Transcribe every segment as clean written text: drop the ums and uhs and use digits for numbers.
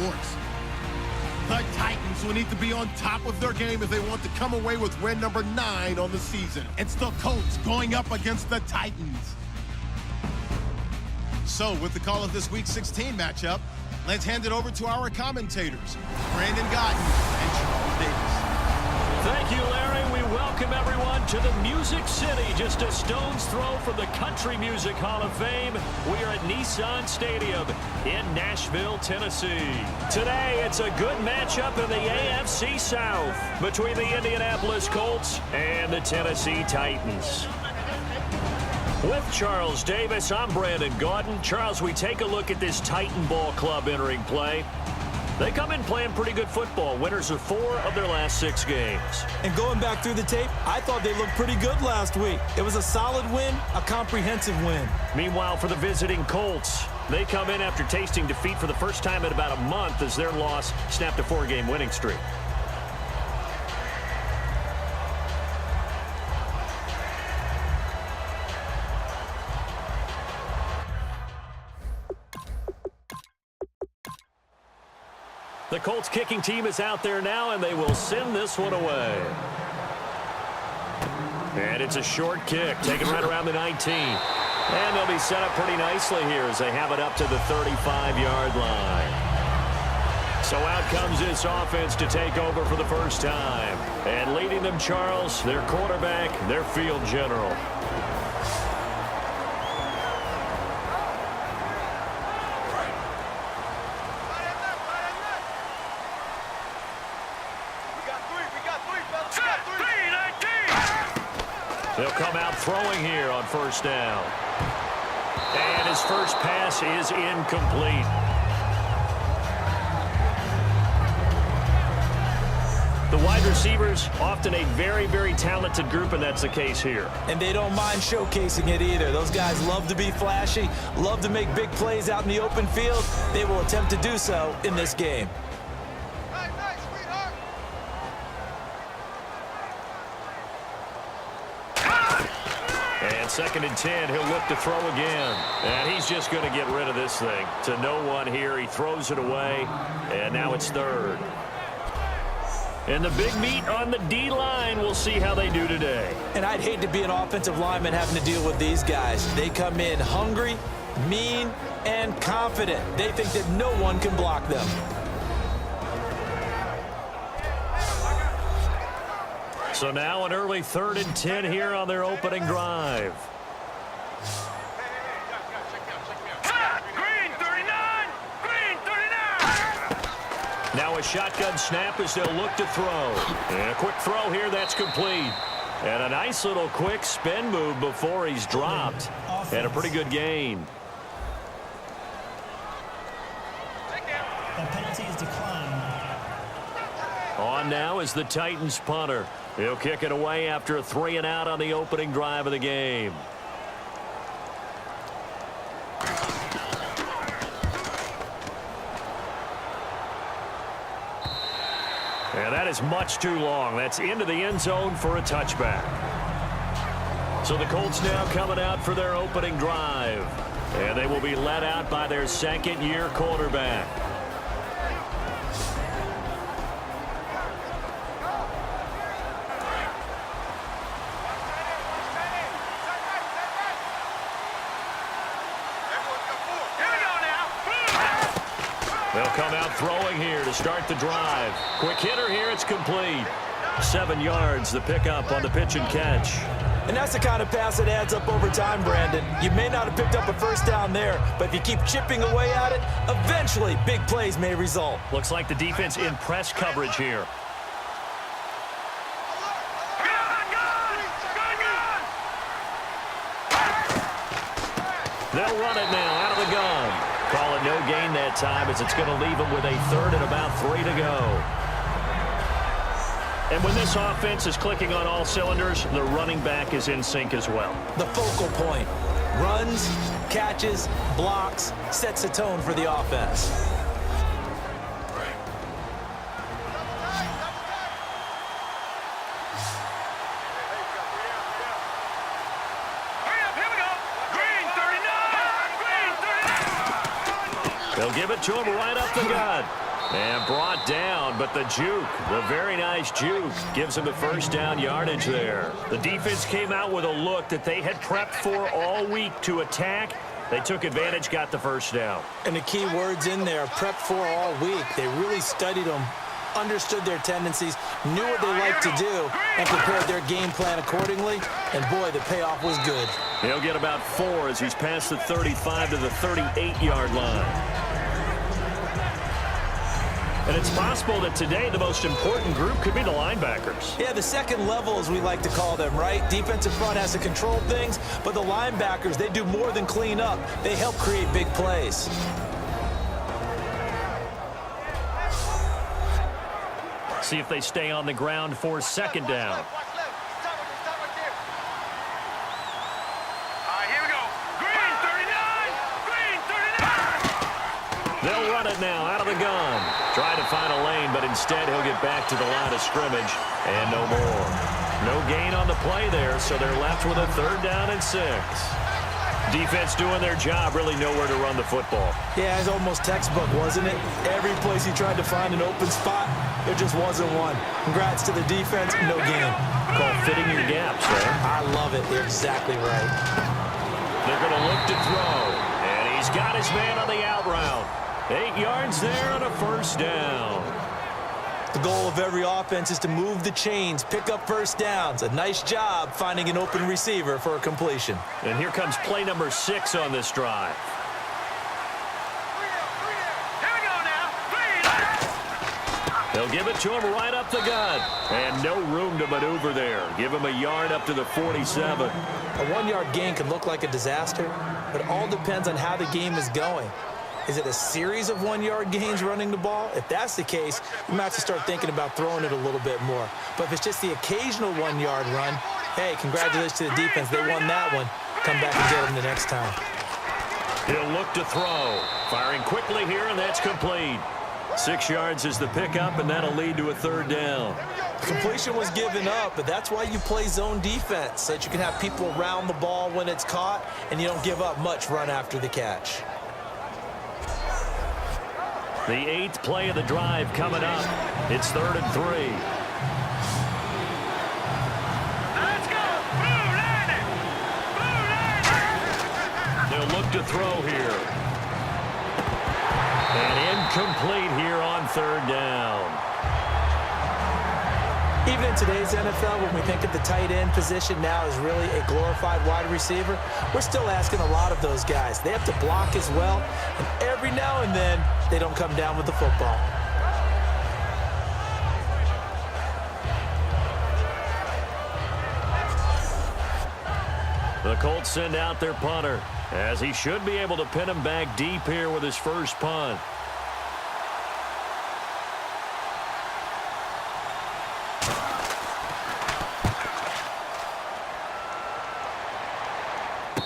sports. The Titans will need to be on top of their game if they want to come away with win number 9 on the season. It's the Colts going up against the Titans. So, with the call of this Week 16 matchup, let's hand it over to our commentators, Brandon Gotten and Charles Davis. Thank you, Larry. We welcome everyone to the Music City, just a stone's throw from the Country Music Hall of Fame. We are at Nissan Stadium in Nashville, Tennessee. Today, it's a good matchup in the AFC South between the Indianapolis Colts and the Tennessee Titans. With Charles Davis, I'm Brandon Gaudin. Charles, we take a look at this Titan ball club entering play. They come in playing pretty good football. Winners of 4 of their last 6 games. And going back through the tape, I thought they looked pretty good last week. It was a solid win, a comprehensive win. Meanwhile, for the visiting Colts, they come in after tasting defeat for the first time in about a month as their loss snapped a 4-game winning streak. The Colts kicking team is out there now, and they will send this one away. And it's a short kick, taken right around the 19. And they'll be set up pretty nicely here as they have it up to the 35-yard line. So out comes this offense to take over for the first time. And leading them, Charles, their quarterback, their field general. They'll come out throwing here on first down. And his first pass is incomplete. The wide receivers, often a very, very talented group, and that's the case here. And they don't mind showcasing it either. Those guys love to be flashy, love to make big plays out in the open field. They will attempt to do so in this game. And 2nd and 10, he'll look to throw again. And he's just going to get rid of this thing. To no one here, he throws it away, and now it's 3rd. And the big meat on the D-line, we'll see how they do today. And I'd hate to be an offensive lineman having to deal with these guys. They come in hungry, mean, and confident. They think that no one can block them. So now an early 3rd and 10 here on their opening drive. Green 39! Green 39! Now a shotgun snap as they'll look to throw. And a quick throw here, that's complete. And a nice little quick spin move before he's dropped. And a pretty good gain. The penalty is declined. On now is the Titans punter. He'll kick it away after a 3-and-out on the opening drive of the game. And that is much too long. That's into the end zone for a touchback. So the Colts now coming out for their opening drive. And they will be led out by their 2nd-year quarterback. They'll come out throwing here to start the drive. Quick hitter here, it's complete. 7 yards, the pickup on the pitch and catch. And that's the kind of pass that adds up over time, Brandon. You may not have picked up a first down there, but if you keep chipping away at it, eventually big plays may result. Looks like the defense in press coverage here. They'll run it now out of the gun. Call it no gain that time as it's going to leave them with a 3rd and about 3 to go. And when this offense is clicking on all cylinders, the running back is in sync as well. The focal point. Runs, catches, blocks, sets the tone for the offense. They'll give it to him right up the gut. And brought down, but the juke, the very nice juke, gives him the first down yardage there. The defense came out with a look that they had prepped for all week to attack. They took advantage, got the first down. And the key words in there, prepped for all week. They really studied them, understood their tendencies, knew what they like to do, and prepared their game plan accordingly. And boy, the payoff was good. He'll get about 4 as he's past the 35 to the 38-yard line. And it's possible that today the most important group could be the linebackers. Yeah, the second level, as we like to call them, right? Defensive front has to control things, but the linebackers, they do more than clean up. They help create big plays. See if they stay on the ground for second down. They'll run it now out of the gun. Try to find a lane, but instead he'll get back to the line of scrimmage and no more. No gain on the play there, so they're left with a 3rd down and 6. Defense doing their job, really nowhere to run the football. Yeah, it's almost textbook, wasn't it? Every place he tried to find an open spot, there just wasn't one. Congrats to the defense, no gain. Call fitting your gaps, right? I love it. You're exactly right. They're going to look to throw, and he's got his man on the out route. 8 yards there on a first down. The goal of every offense is to move the chains, pick up first downs. A nice job finding an open receiver for a completion. And here comes play number 6 on this drive. Here we go now. They'll give it to him right up the gut. And no room to maneuver there. Give him a yard up to the 47. A 1-yard gain can look like a disaster, but it all depends on how the game is going. Is it a series of 1-yard gains running the ball? If that's the case, you might have to start thinking about throwing it a little bit more. But if it's just the occasional 1-yard run, hey, congratulations to the defense. They won that one. Come back and get them the next time. He'll look to throw. Firing quickly here, and that's complete. 6 yards is the pickup, and that'll lead to a 3rd down. Completion was given up, but that's why you play zone defense, so that you can have people around the ball when it's caught, and you don't give up much run after the catch. The 8th play of the drive coming up. It's 3rd and 3. Let's go. Blue line it. Blue line it. They'll look to throw here. And incomplete here on 3rd down. Even in today's NFL, when we think of the tight end position now as really a glorified wide receiver, we're still asking a lot of those guys. They have to block as well, and every now and then, they don't come down with the football. The Colts send out their punter, as he should be able to pin him back deep here with his first punt.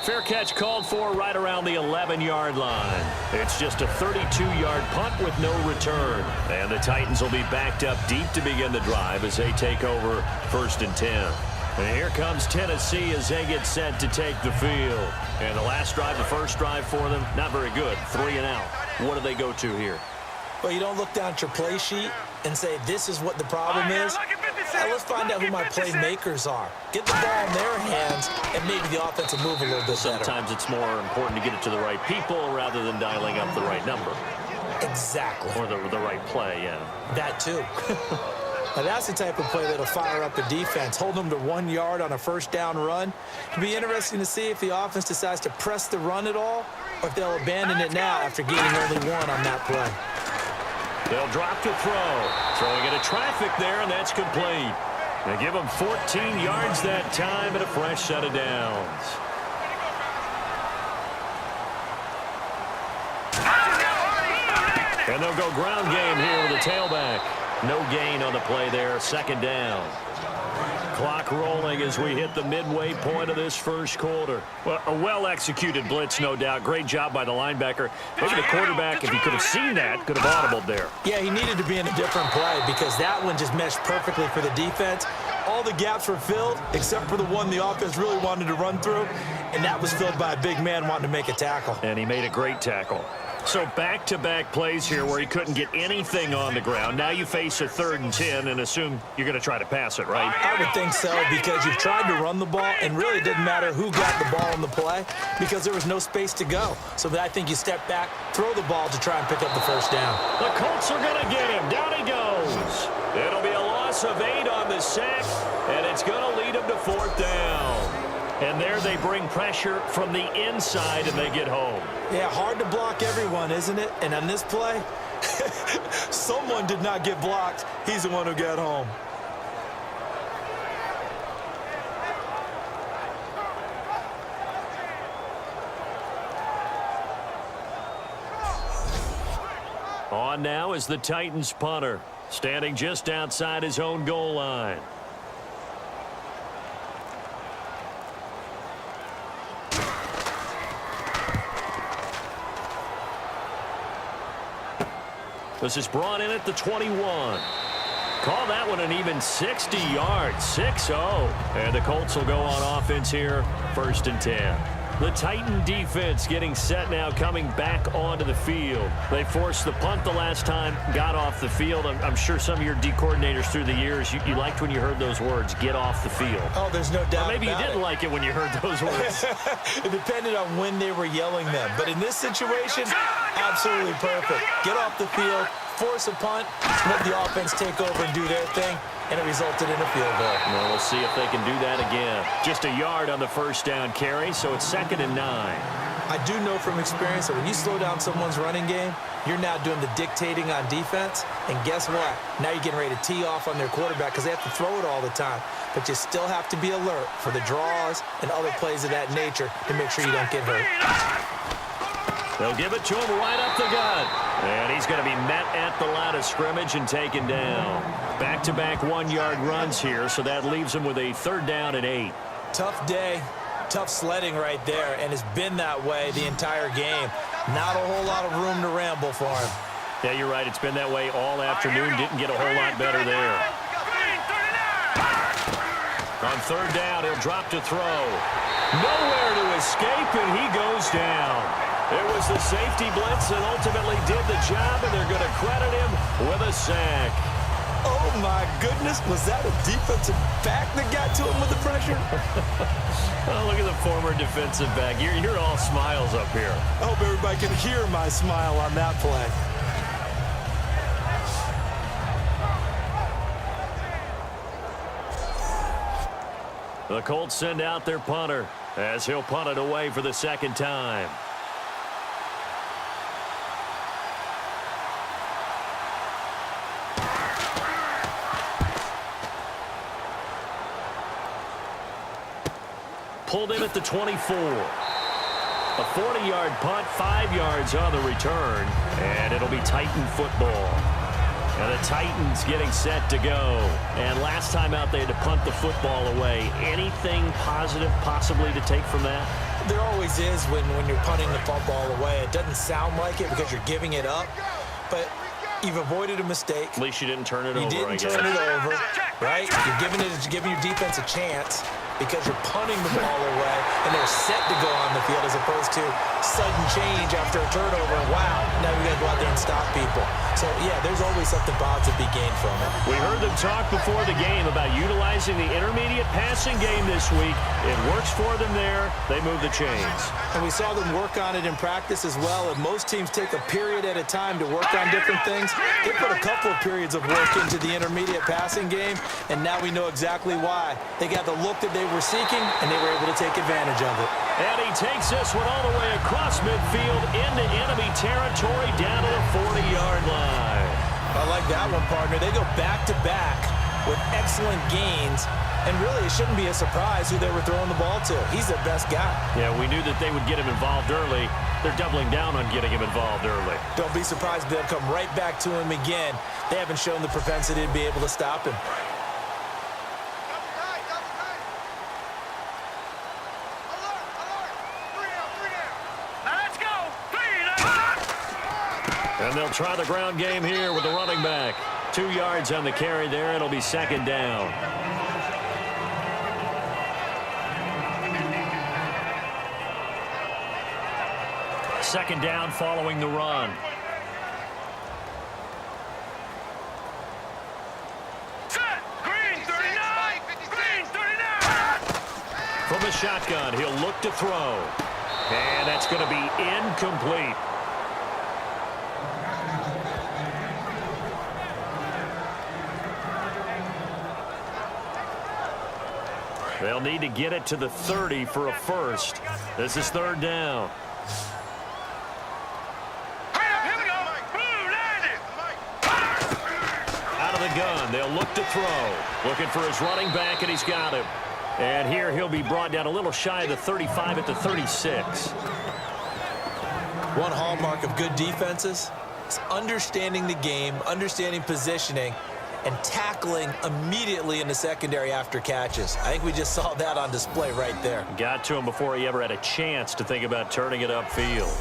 Fair catch called for right around the 11-yard line. It's just a 32-yard punt with no return. And the Titans will be backed up deep to begin the drive as they take over 1st and 10. And here comes Tennessee as they get set to take the field. And the last drive, the first drive for them, not very good. 3 and out. What do they go to here? Well, you don't look down at your play sheet and say, this is what the problem is. Now, let's find out who my playmakers are. Get the ball in their hands, and maybe the offense will move a little bit better. Sometimes it's more important to get it to the right people rather than dialing up the right number. Exactly. Or the right play, yeah. That too. Now, that's the type of play that'll fire up the defense. Hold them to 1 yard on a first down run. It'll be interesting to see if the offense decides to press the run at all, or if they'll abandon it now after gaining only 1 on that play. They'll drop to throw. Throwing into traffic there, and that's complete. They give them 14 yards that time and a fresh set of downs. And they'll go ground game here with a tailback. No gain on the play there, 2nd down. Clock rolling as we hit the midway point of this first quarter. Well, a well-executed blitz, no doubt. Great job by the linebacker. Maybe the quarterback, if he could have seen that, could have audibled there. Yeah, he needed to be in a different play because that one just meshed perfectly for the defense. All the gaps were filled except for the one the offense really wanted to run through, and that was filled by a big man wanting to make a tackle. And he made a great tackle. So back-to-back plays here where he couldn't get anything on the ground. Now you face a 3rd and 10 and assume you're going to try to pass it, right? I would think so, because you've tried to run the ball, and really it didn't matter who got the ball in the play because there was no space to go. So I think you step back, throw the ball to try and pick up the first down. The Colts are going to get him. Down he goes. It'll be a loss of 8 on the sack, and it's going to lead him to 4th down. And there they bring pressure from the inside, and they get home. Yeah, hard to block everyone, isn't it? And on this play, someone did not get blocked. He's the one who got home. On now is the Titans punter, standing just outside his own goal line. This is brought in at the 21. Call that one an even 60 yards, 6-0. And the Colts will go on offense here, 1st and 10. The Titan defense getting set now, coming back onto the field. They forced the punt the last time, got off the field. I'm sure some of your D coordinators through the years, you liked when you heard those words, get off the field. Oh, there's no doubt. Or maybe you didn't like it when you heard those words. It depended on when they were yelling them. But in this situation, absolutely perfect. Get off the field, force a punt, let the offense take over and do their thing, and it resulted in a field goal. Well, we'll see if they can do that again. Just a yard on the first down carry, so it's 2nd and 9. I do know from experience that when you slow down someone's running game, you're now doing the dictating on defense, and guess what? Now you're getting ready to tee off on their quarterback because they have to throw it all the time. But you still have to be alert for the draws and other plays of that nature to make sure you don't get hurt. They'll give it to him right up the gut. And he's going to be met at the line of scrimmage and taken down. Back-to-back 1-yard runs here, so that leaves him with a 3rd down and 8. Tough day, tough sledding right there, and it's been that way the entire game. Not a whole lot of room to ramble for him. Yeah, you're right. It's been that way all afternoon. Didn't get a whole lot better there. On 3rd down, he'll drop to throw. Nowhere to escape, and he goes down. It was the safety blitz that ultimately did the job, and they're going to credit him with a sack. Oh, my goodness. Was that a defensive back that got to him with the pressure? Oh, look at the former defensive back. You're all smiles up here. I hope everybody can hear my smile on that play. The Colts send out their punter as he'll punt it away for the 2nd time. Pulled in at the 24. A 40-yard punt, 5 yards on the return, and it'll be Titan football. And the Titans getting set to go. And last time out, they had to punt the football away. Anything positive possibly to take from that? There always is when you're punting the football away. It doesn't sound like it because you're giving it up, but you've avoided a mistake. At least you didn't turn it over, I guess. You didn't turn it over, right? You're giving your defense a chance because you're punting the ball away, and they're set to go on the field as opposed to sudden change after a turnover. Wow, now we got to go out there and stop people. So, yeah, there's always something positive to be gained from it. We heard them talk before the game about utilizing the intermediate passing game this week. It works for them there. They move the chains. And we saw them work on it in practice as well. And most teams take a period at a time to work on different things. They put a couple of periods of work into the intermediate passing game, and now we know exactly why. They got the look that they were seeking, and they were able to take advantage of it. And he takes this one all the way across midfield into enemy territory down to the 40-yard line. I like that one, partner. They go back-to-back with excellent gains, and really it shouldn't be a surprise who they were throwing the ball to. He's their best guy. Yeah, we knew that they would get him involved early. They're doubling down on getting him involved early. Don't be surprised if they'll come right back to him again. They haven't shown the propensity to be able to stop him. And they'll try the ground game here with the running back. 2 yards on the carry there. It'll be 2nd down. second down following the run. Set. Green 39. Green 39. From the shotgun, he'll look to throw. And that's going to be incomplete. They'll need to get it to the 30 for a first. This is third down. Here we go. Blue landed. Out of the gun, they'll look to throw. Looking for his running back, and he's got him. And here he'll be brought down a little shy of the 35 at the 36. One hallmark of good defenses is understanding the game, understanding positioning, and tackling immediately in the secondary after catches. I think we just saw that on display right there. Got to him before he ever had a chance to think about turning it upfield.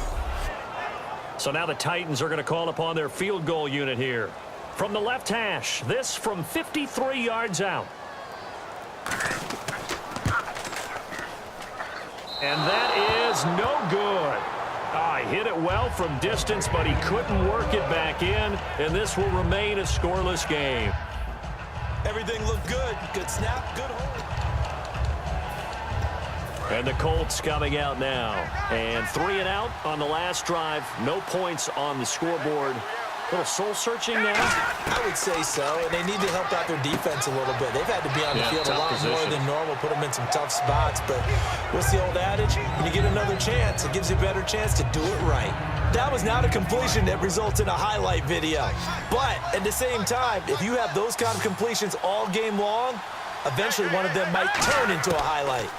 So now the Titans are going to call upon their field goal unit here. From the left hash, this from 53 yards out. And that is no good. He hit it well from distance, but he couldn't work it back in, and this will remain a scoreless game. Everything looked good. Good snap, good hold. And the Colts coming out now. And 3 and out on the last drive. No points on the scoreboard. A little soul-searching now? I would say so, and they need to help out their defense a little bit. They've had to be on the field a lot more than normal, put them in some tough spots. But what's the old adage? When you get another chance, it gives you a better chance to do it right. That was not a completion that results in a highlight video. But at the same time, if you have those kind of completions all game long, eventually one of them might turn into a highlight.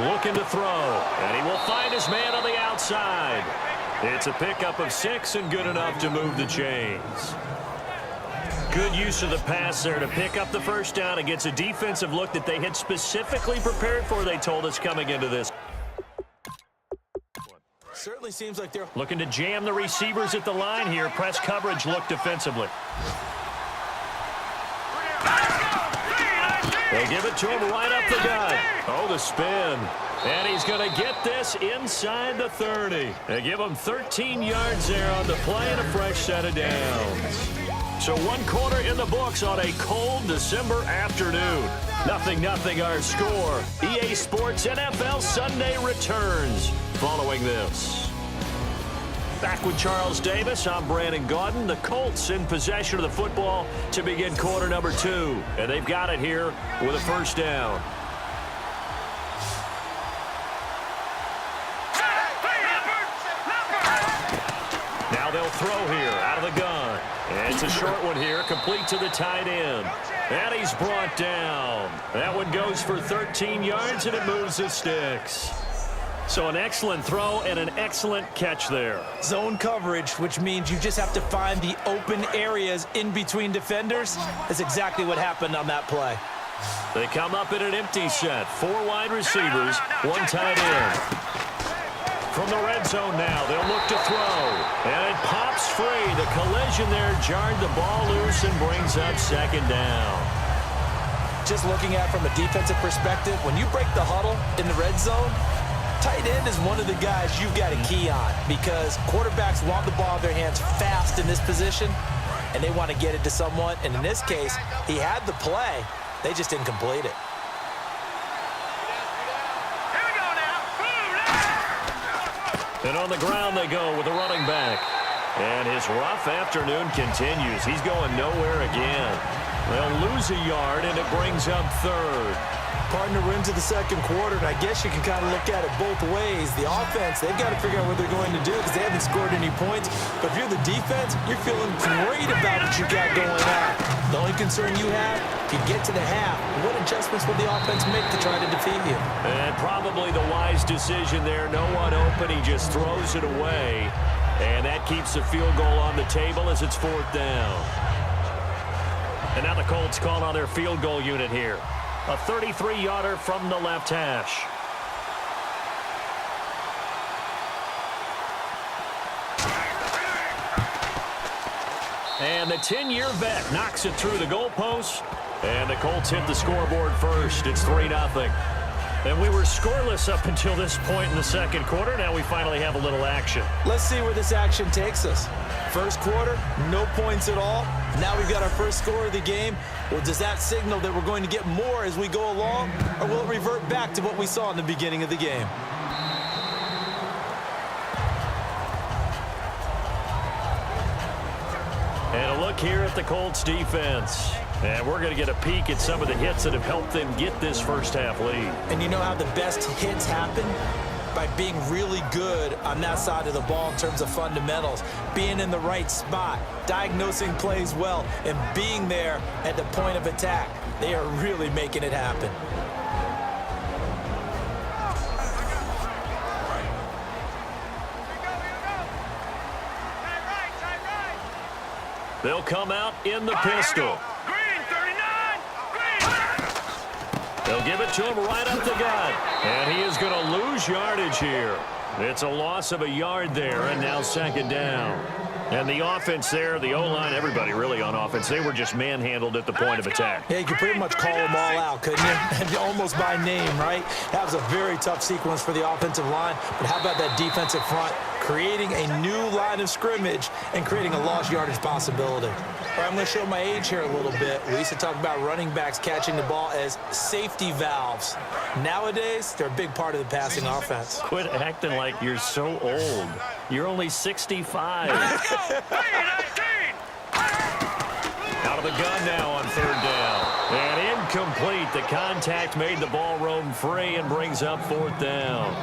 Looking to throw, and he will find his man on the outside. It's a pickup of 6 and good enough to move the chains. Good use of the pass there to pick up the first down against a defensive look that they had specifically prepared for, they told us, coming into this. Certainly seems like they're looking to jam the receivers at the line here. Press coverage look defensively. They give it to him right up the gut. Oh, the spin. And he's going to get this inside the 30. They give him 13 yards there on the play and a fresh set of downs. So 1 quarter in the books on a cold December afternoon. 0-0 our score. EA Sports NFL Sunday returns following this. Back with Charles Davis, I'm Brandon Gaudin. The Colts in possession of the football to begin quarter number 2. And they've got it here with a first down. Now they'll throw here out of the gun. And it's a short one here, complete to the tight end. And he's brought down. That one goes for 13 yards, and it moves the sticks. So an excellent throw and an excellent catch there. Zone coverage, which means you just have to find the open areas in between defenders. That's exactly what happened on that play. They come up in an empty set. 4 wide receivers, 1 tight end. From the red zone now, they'll look to throw. And it pops free. The collision there jarred the ball loose and brings up second down. Just looking at it from a defensive perspective, when you break the huddle in the red zone, tight end is one of the guys you've got a key on because quarterbacks want the ball in their hands fast in this position, and they want to get it to someone. And in this case, he had the play. They just didn't complete it. Here we go now. And on the ground they go with the running back. And his rough afternoon continues. He's going nowhere again. They'll lose a yard, and it brings up third. Partner, we're into the second quarter, and I guess you can kind of look at it both ways. The offense, they've got to figure out what they're going to do because they haven't scored any points. But if you're the defense, you're feeling great about what you got going on. The only concern you have, if you get to the half, what adjustments will the offense make to try to defeat you? And probably the wise decision there. No one open. He just throws it away. And that keeps the field goal on the table as it's 4th down. And now the Colts call on their field goal unit here. A 33-yarder from the left hash. And the 10-year vet knocks it through the goalpost. And the Colts hit the scoreboard first. It's 3-0. And we were scoreless up until this point in the second quarter. Now we finally have a little action. Let's see where this action takes us. First quarter, no points at all. Now we've got our first score of the game. Well, does that signal that we're going to get more as we go along, or will it revert back to what we saw in the beginning of the game? And a look here at the Colts defense. And we're going to get a peek at some of the hits that have helped them get this first half lead. And you know how the best hits happen? By being really good on that side of the ball in terms of fundamentals, being in the right spot, diagnosing plays well, and being there at the point of attack. They are really making it happen. They'll come out in the pistol. Green 39. Green. They'll give it to him right up the gut. And he is going to lose yardage here. It's a loss of a yard there, and now second down. And the offense there, the O-line, everybody really on offense, they were just manhandled at the point of attack. Yeah, you could pretty much call them all out, couldn't you? Almost by name, right? That was a very tough sequence for the offensive line. But how about that defensive front? Creating a new line of scrimmage and creating a lost yardage possibility. All right, I'm going to show my age here a little bit. We used to talk about running backs catching the ball as safety valves. Nowadays, they're a big part of the passing offense. Quit acting like you're so old. You're only 65. Out of the gun now on third down. And incomplete. The contact made the ball roam free and brings up fourth down.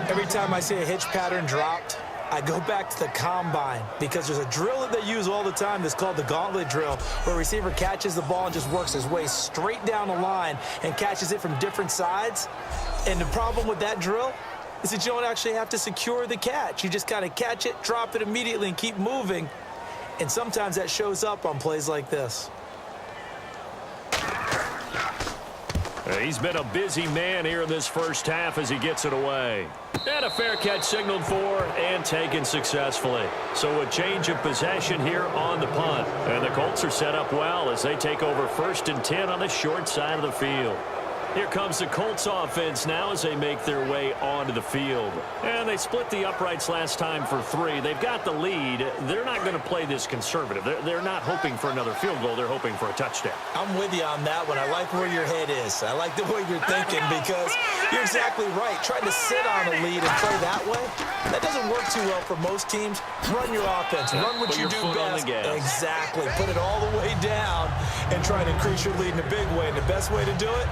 Every time I see a hitch pattern dropped, I go back to the combine because there's a drill that they use all the time that's called the gauntlet drill, where a receiver catches the ball and just works his way straight down the line and catches it from different sides. And the problem with that drill is that you don't actually have to secure the catch. You just kind of catch it, drop it immediately, and keep moving. And sometimes that shows up on plays like this. He's been a busy man here in this first half as he gets it away. And a fair catch signaled for and taken successfully. So a change of possession here on the punt. And the Colts are set up well as they take over 1st and 10 on the short side of the field. Here comes the Colts offense now as they make their way onto the field. And they split the uprights last time for 3. They've got the lead. They're not going to play this conservative. They're not hoping for another field goal. They're hoping for a touchdown. I'm with you on that one. I like where your head is. I like the way you're thinking because you're exactly right. Trying to sit on a lead and play that way, that doesn't work too well for most teams. Run your offense. Run what you do best. Exactly. Put it all the way down and try to increase your lead in a big way. And the best way to do it,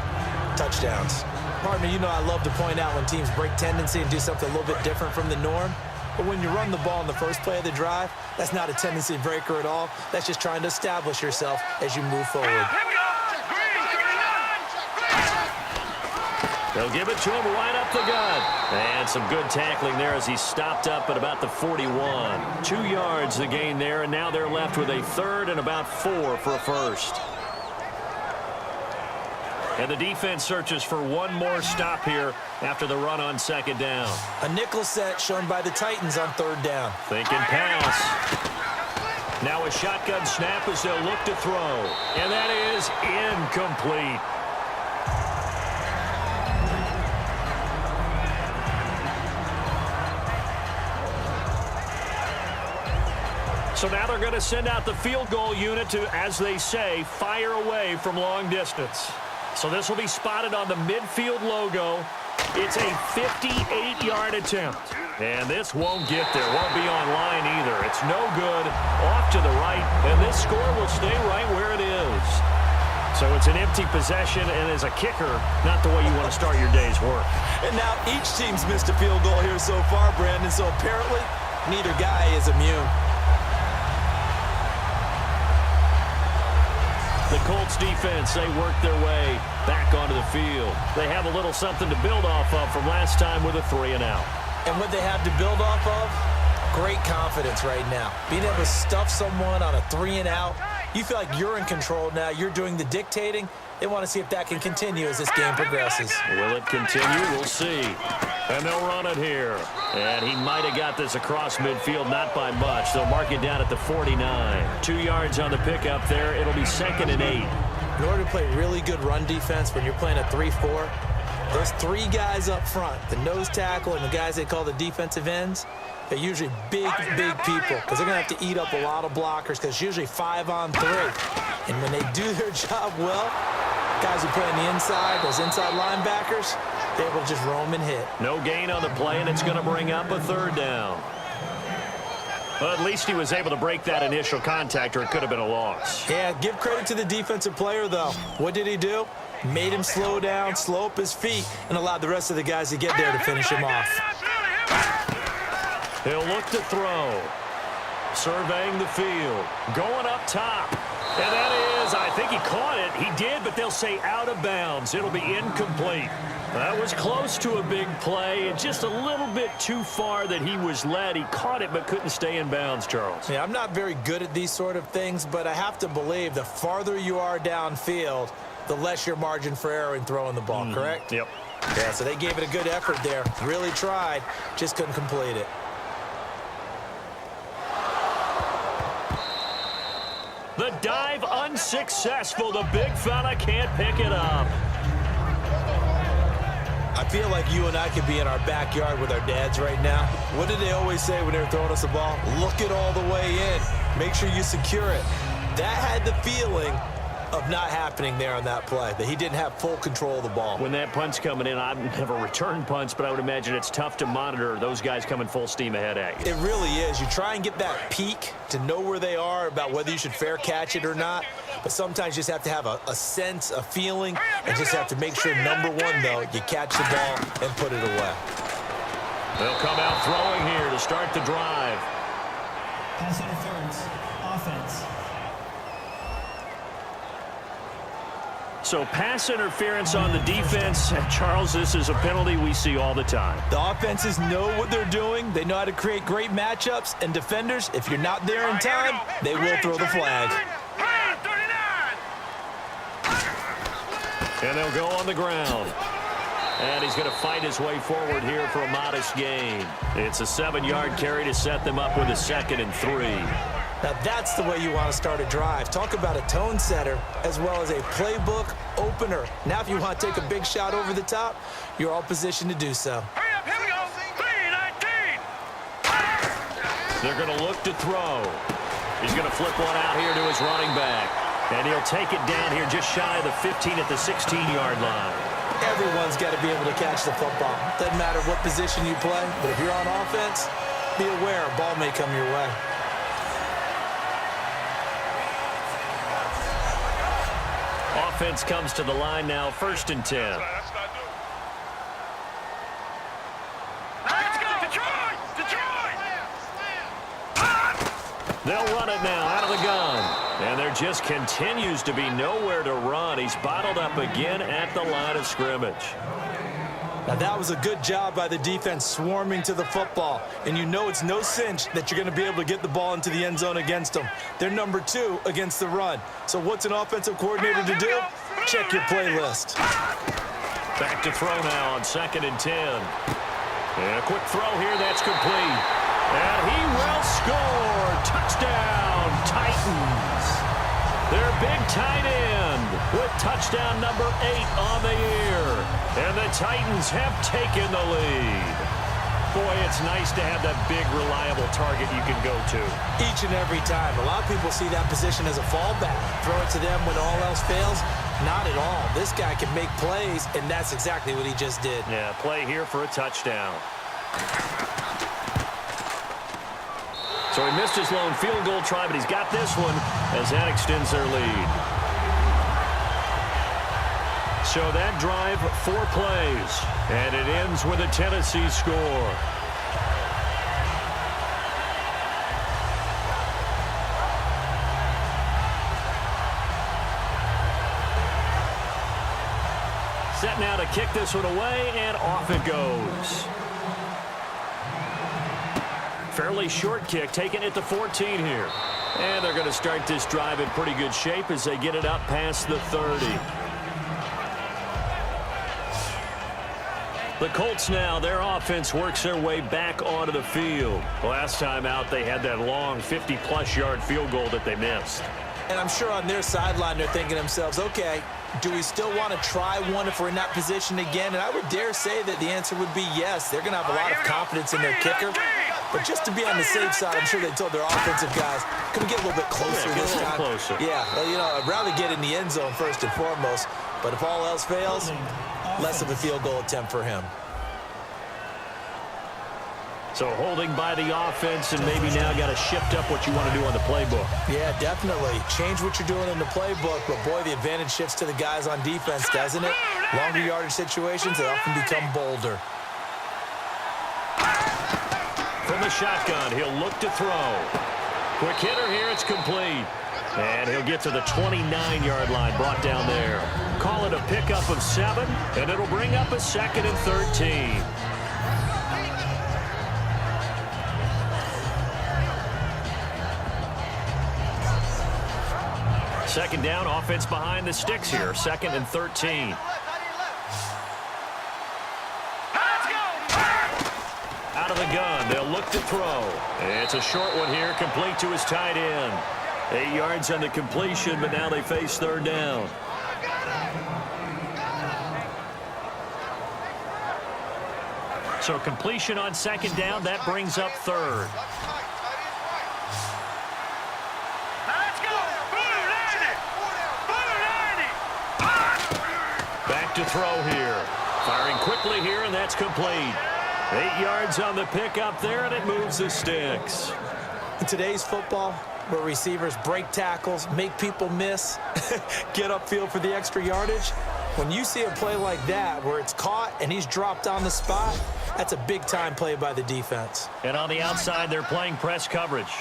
touchdowns. Partner, you know I love to point out when teams break tendency and do something a little bit different from the norm. But when you run the ball in the first play of the drive, that's not a tendency breaker at all. That's just trying to establish yourself as you move forward. Here we go. Green 39. They'll give it to him right up the gut. And some good tackling there as he stopped up at about the 41. 2 yards the gain there, and now they're left with a 3rd and about 4 for a first. And the defense searches for one more stop here after the run on 2nd down. A nickel set shown by the Titans on 3rd down. Thinking pass. Now a shotgun snap as they'll look to throw. And that is incomplete. So now they're going to send out the field goal unit to, as they say, fire away from long distance. So this will be spotted on the midfield logo. It's a 58-yard attempt. And this won't get there. Won't be on line either. It's no good. Off to the right. And this score will stay right where it is. So it's an empty possession, and as a kicker, not the way you want to start your day's work. And now each team's missed a field goal here so far, Brandon. So apparently, neither guy is immune. The Colts defense, they work their way back onto the field. They have a little something to build off of from last time with a 3-and-out. And what they have to build off of, great confidence right now. Being able to stuff someone on a 3-and-out, you feel like you're in control now. You're doing the dictating. They want to see if that can continue as this game progresses. Will it continue? We'll see. And they'll run it here. And he might have got this across midfield, not by much. They'll mark it down at the 49. 2 yards on the pickup there. It'll be 2nd and 8. In order to play really good run defense when you're playing a 3-4, Those three guys up front, the nose tackle and the guys they call the defensive ends, they're usually big people because they're going to have to eat up a lot of blockers because it's usually 5-on-3. And when they do their job well, guys who play on the inside, those inside linebackers, they're able to just roam and hit. No gain on the play, and it's going to bring up a third down. Well, at least he was able to break that initial contact, or it could have been a loss. Yeah, give credit to the defensive player, though. What did he do? Made him slow down, slow up his feet, and allowed the rest of the guys to get there to finish him off. He'll look to throw. Surveying the field. Going up top. And that is, I think he caught it. He did, but they'll say out of bounds. It'll be incomplete. That was close to a big play, and just a little bit too far that he was led. He caught it but couldn't stay in bounds, Charles. Yeah, I'm not very good at these sort of things, but I have to believe the farther you are downfield, the less your margin for error in throwing the ball, correct? Yep. Yeah, so they gave it a good effort there. Really tried, just couldn't complete it. The dive unsuccessful. The big fella can't pick it up. I feel like you and I could be in our backyard with our dads right now. What did they always say when they were throwing us the ball? Look it all the way in. Make sure you secure it. That had the feeling of not happening there on that play, that he didn't have full control of the ball. When that punt's coming in, I've never returned punts, but I would imagine it's tough to monitor those guys coming full steam ahead at you. It really is. You try and get that peek to know where they are about whether you should fair catch it or not, but sometimes you just have to have a sense, a feeling, and just have to make sure, number one, though, you catch the ball and put it away. They'll come out throwing here to start the drive. Pass interference. Offense. So pass interference on the defense. Charles, this is a penalty we see all the time. The offenses know what they're doing. They know how to create great matchups. And defenders, if you're not there in time, they will throw the flag. And they'll go on the ground. And he's going to fight his way forward here for a modest gain. It's a 7-yard carry to set them up with a 2nd and 3. Now that's the way you want to start a drive. Talk about a tone setter as well as a playbook opener. Now if you want to take a big shot over the top, you're all positioned to do so. Hurry up, here we go. 3-19. They're going to look to throw. He's going to flip one out here to his running back. And he'll take it down here just shy of the 15 at the 16-yard line. Everyone's got to be able to catch the football. Doesn't matter what position you play, but if you're on offense, be aware a ball may come your way. Offense comes to the line now, 1st and 10. Let's go, Detroit! Detroit! They'll run it now out of the gun. And there just continues to be nowhere to run. He's bottled up again at the line of scrimmage. Now that was a good job by the defense swarming to the football. And you know it's no cinch that you're going to be able to get the ball into the end zone against them. They're number 2 against the run. So what's an offensive coordinator to do? Check your playlist. Back to throw now on 2nd and 10. And a quick throw here, that's complete. And he will score. Touchdown, Titans. Their big tight end with touchdown number 8 on the year. And the Titans have taken the lead. Boy, it's nice to have that big, reliable target you can go to. Each and every time. A lot of people see that position as a fallback. Throw it to them when all else fails. Not at all. This guy can make plays, and that's exactly what he just did. Yeah, play here for a touchdown. So he missed his lone field goal try, but he's got this one as that extends their lead. So that drive, 4 plays, and it ends with a Tennessee score. Set now to kick this one away, and off it goes. Fairly short kick, taken at the 14 here. And they're going to start this drive in pretty good shape as they get it up past the 30. The Colts now, their offense works their way back onto the field. Last time out, they had that long 50-plus yard field goal that they missed. And I'm sure on their sideline they're thinking to themselves, okay, do we still want to try one if we're in that position again? And I would dare say that the answer would be yes. They're going to have a lot of confidence in their kicker. But just to be on the safe side, I'm sure they told their offensive guys, can we get a little bit closer this time? Closer. Yeah, well, you know, I'd rather get in the end zone first and foremost. But if all else fails, less of a field goal attempt for him. So holding by the offense, and maybe now got to shift up what you want to do on the playbook. Yeah, definitely. Change what you're doing in the playbook, but boy, the advantage shifts to the guys on defense, doesn't it? Longer yardage situations, they often become bolder. From the shotgun, he'll look to throw. Quick hitter here, it's complete. And he'll get to the 29-yard line, brought down there. Call it a pickup of 7, and it'll bring up a 2nd and 13. Second down, offense behind the sticks here. 2nd and 13. Out of the gun, they'll look to throw. It's a short one here, complete to his tight end. 8 yards on the completion, but now they face 3rd down. So completion on 2nd down, that brings up 3rd. Back to throw here. Firing quickly here, and that's complete. 8 yards on the pickup there, and it moves the sticks. In today's football, where receivers break tackles, make people miss, get upfield for the extra yardage, when you see a play like that where it's caught and he's dropped on the spot, that's a big-time play by the defense. And on the outside, they're playing press coverage.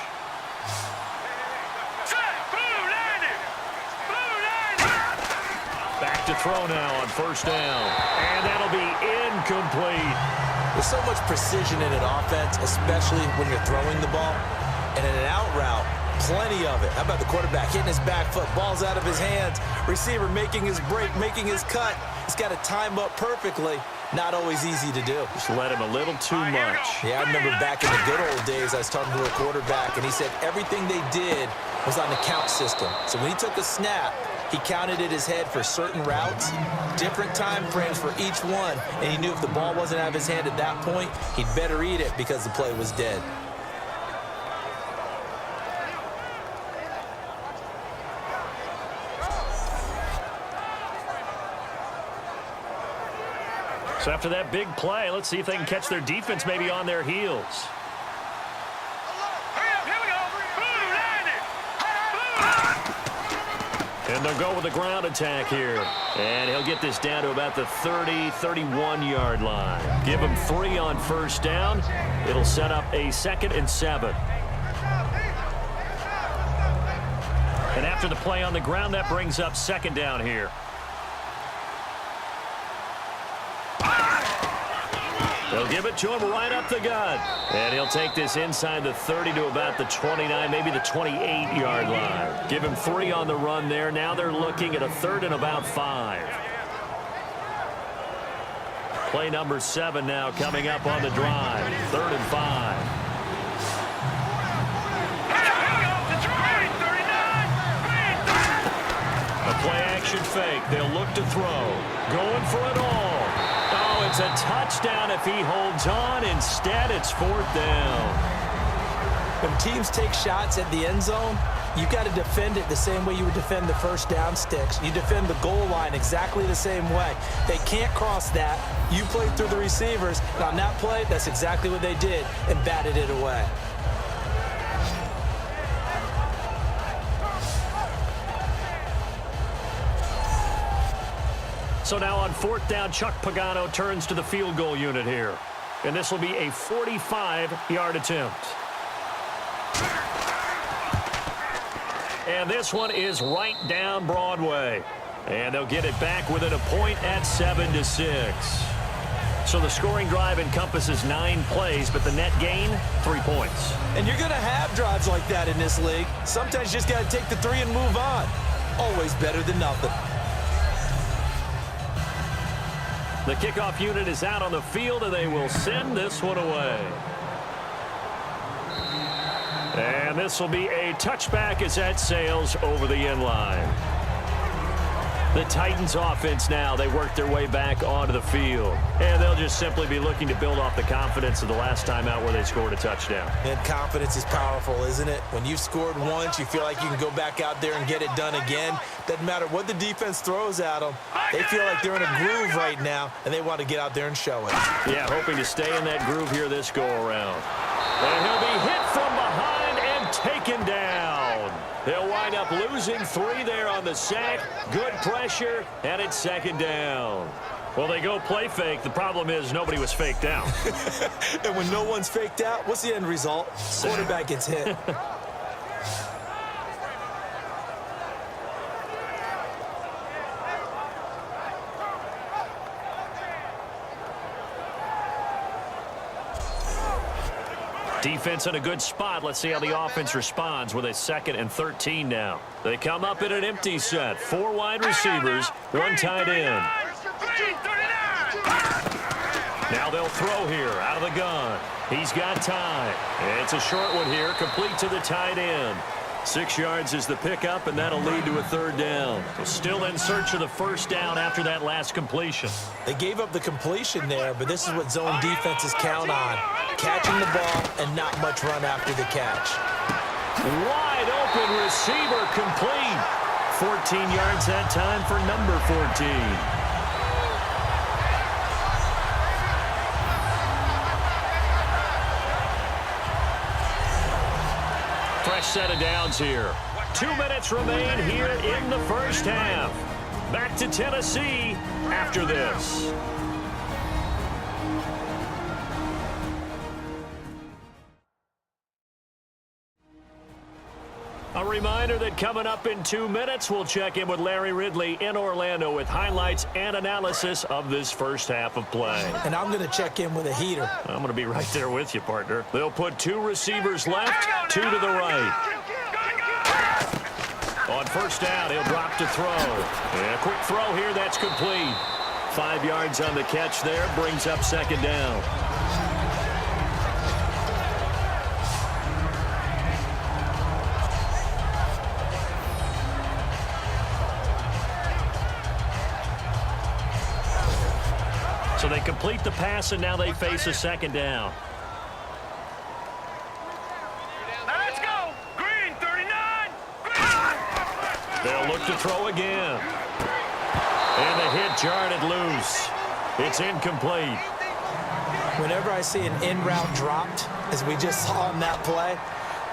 Back to throw now on 1st down. And that'll be incomplete. There's so much precision in an offense, especially when you're throwing the ball. And in an out route, plenty of it. How about the quarterback hitting his back foot, ball's out of his hands, receiver making his break, making his cut. He's got to time up perfectly. Not always easy to do. Just let him a little too much. Yeah, I remember back in the good old days, I was talking to a quarterback, and he said everything they did was on the count system. So when he took a snap, he counted in his head for certain routes, different time frames for each one, and he knew if the ball wasn't out of his hand at that point, he'd better eat it because the play was dead. So after that big play, let's see if they can catch their defense maybe on their heels. And they'll go with the ground attack here. And he'll get this down to about the 30, 31-yard line. Give him 3 on 1st down. It'll set up a 2nd and 7. And after the play on the ground, that brings up 2nd down here. They'll give it to him right up the gut. And he'll take this inside the 30 to about the 29, maybe the 28-yard line. Give him 3 on the run there. Now they're looking at a 3rd and about 5. Play number 7 now coming up on the drive. 3rd and 5. A play-action fake. They'll look to throw. Going for it all. Oh, it's a touchdown if he holds on. Instead, it's 4th down. When teams take shots at the end zone, you've got to defend it the same way you would defend the 1st down sticks. You defend the goal line exactly the same way. They can't cross that. You played through the receivers. And on that play, that's exactly what they did and batted it away. So now on 4th down, Chuck Pagano turns to the field goal unit here. And this will be a 45-yard attempt. And this one is right down Broadway. And they'll get it back within a point at 7-6. So the scoring drive encompasses 9 plays, but the net gain, 3 points. And you're going to have drives like that in this league. Sometimes you just got to take the 3 and move on. Always better than nothing. The kickoff unit is out on the field, and they will send this one away. And this will be a touchback as that sails over the end line. The Titans offense now, they work their way back onto the field. And they'll just simply be looking to build off the confidence of the last time out where they scored a touchdown. And confidence is powerful, isn't it? When you've scored once, you feel like you can go back out there and get it done again. Doesn't matter what the defense throws at them. They feel like they're in a groove right now, and they want to get out there and show it. Yeah, hoping to stay in that groove here this go-around. And he'll be hit from behind and taken down. They'll wind up losing 3 there on the sack. Good pressure, and it's second down. Well, they go play fake. The problem is nobody was faked out. And when no one's faked out, what's the end result? Quarterback gets hit. Defense in a good spot. Let's see how the offense responds with a 2nd and 13 now. They come up in an empty set. 4 wide receivers, 1 tight end. Now they'll throw here out of the gun. He's got time. It's a short one here, complete to the tight end. 6 yards is the pickup, and that'll lead to a 3rd down. So still in search of the 1st down after that last completion. They gave up the completion there, but this is what zone defenses count on. Catching the ball and not much run after the catch. Wide open receiver complete. 14 yards that time for number 14. Fresh set of downs here. 2 minutes remain here in the first half. Back to Tennessee after this. A reminder that coming up in 2 minutes, we'll check in with Larry Ridley in Orlando with highlights and analysis of this first half of play. And I'm going to check in with a heater. I'm going to be right there with you, partner. They'll put 2 receivers left, 2 to the right. On 1st down, he'll drop to throw. And a quick throw here, that's complete. 5 yards on the catch there, brings up 2nd down. So they complete the pass, and now they face a 2nd down. Let's go! Green, 39! They'll look to throw again. And the hit jarred it loose. It's incomplete. Whenever I see an in-route dropped, as we just saw on that play,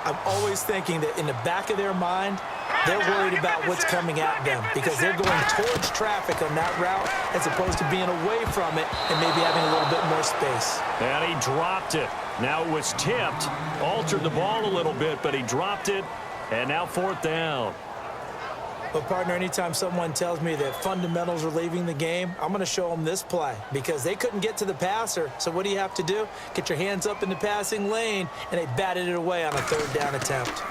I'm always thinking that in the back of their mind, they're worried about what's coming at them because they're going towards traffic on that route as opposed to being away from it and maybe having a little bit more space. And he dropped it. Now it was tipped, altered the ball a little bit, but he dropped it, and now 4th down. But, partner, anytime someone tells me that fundamentals are leaving the game, I'm going to show them this play because they couldn't get to the passer. So what do you have to do? Get your hands up in the passing lane, and they batted it away on a 3rd down attempt.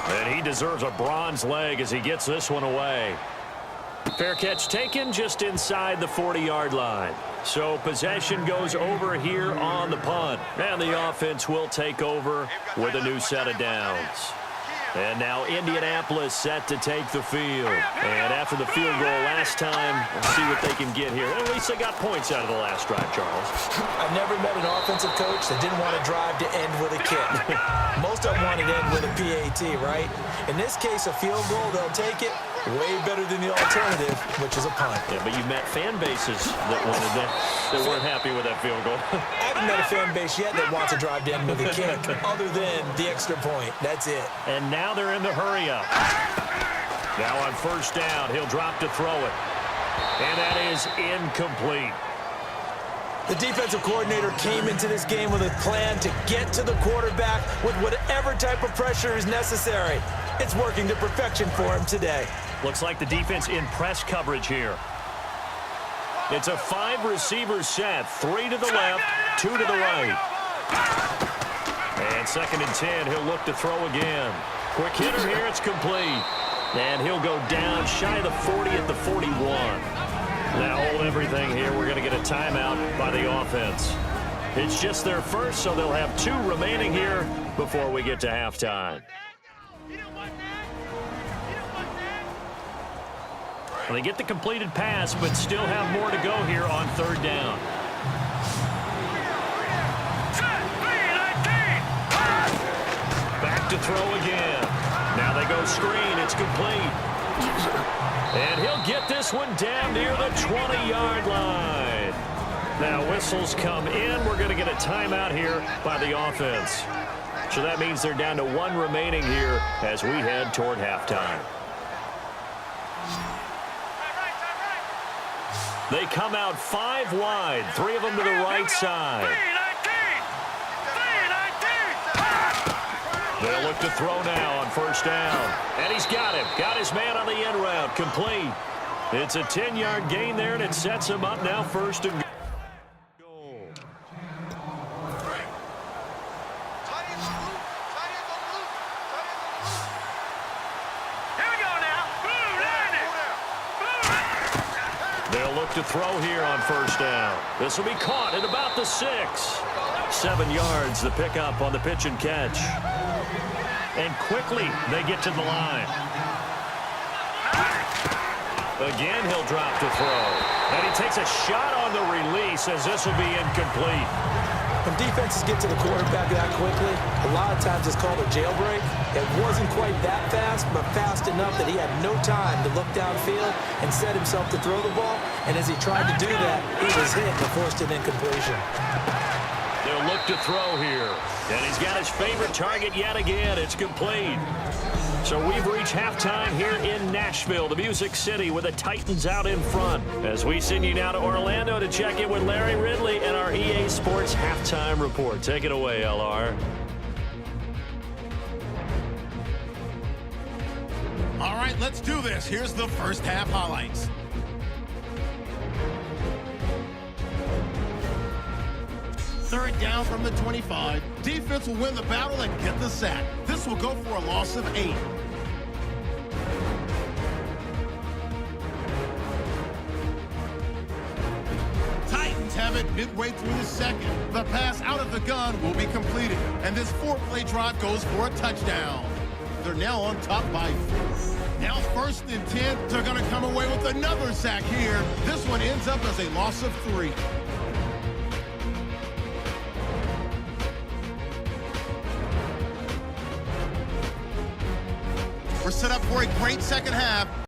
And he deserves a bronze leg as he gets this one away. Fair catch taken just inside the 40-yard line. So possession goes over here on the punt. And the offense will take over with a new set of downs. And now Indianapolis set to take the field. And after the field goal last time, we'll see what they can get here. At least they got points out of the last drive, Charles. I've never met an offensive coach that didn't want to drive to end with a kick. Most of them want to end with a PAT, right? In this case, a field goal, they'll take it. Way better than the alternative, which is a punt. Yeah, but you met fan bases that wanted that weren't happy with that field goal. I haven't met a fan base yet that wants to drive to end with a kick, other than the extra point. That's it. And now they're in the hurry up. Now on 1st down, he'll drop to throw it. And that is incomplete. The defensive coordinator came into this game with a plan to get to the quarterback with whatever type of pressure is necessary. It's working to perfection for him today. Looks like the defense in press coverage here. It's a 5-receiver set. 3 to the left, 2 to the right. And 2nd and 10, he'll look to throw again. Quick hitter here, it's complete. And he'll go down shy of the 40 at the 41. Now hold everything here. We're going to get a timeout by the offense. It's just their first, so they'll have 2 remaining here before we get to halftime. Well, they get the completed pass, but still have more to go here on third down. Back to throw again. Now they go screen. It's complete. And he'll get this one down near the 20-yard line. Now whistles come in. We're going to get a timeout here by the offense. So that means they're down to one remaining here as we head toward halftime. They come out 5 wide, 3 of them to the right side. They'll look to throw now on first down. And he's got him. Got his man on the end route. Complete. It's a 10-yard gain there, and it sets him up now first and goal. Here we go now. They'll look to throw here on first down. This will be caught at about the 6. 7 yards, the pickup on the pitch and catch. And quickly, they get to the line. Again, he'll drop to throw. And he takes a shot on the release as this will be incomplete. When defenses get to the quarterback that quickly, a lot of times it's called a jailbreak. It wasn't quite that fast, but fast enough that he had no time to look downfield and set himself to throw the ball. And as he tried to do that, he was hit and forced an incompletion. They'll look to throw here. And he's got his favorite target yet again. It's complete. So we've reached halftime here in Nashville, the Music City, with the Titans out in front. As we send you now to Orlando to check in with Larry Ridley and our EA Sports Halftime Report. Take it away, LR. All right, let's do this. Here's the first half highlights. Third down from the 25. Defense will win the battle and get the sack. This will go for a loss of 8. Titans have it midway through the second. The pass out of the gun will be completed, and this 4-play drive goes for a touchdown. They're now on top by 4. Now first and 10. They're going to come away with another sack here. This one ends up as a loss of 3. We're set up for a great second half.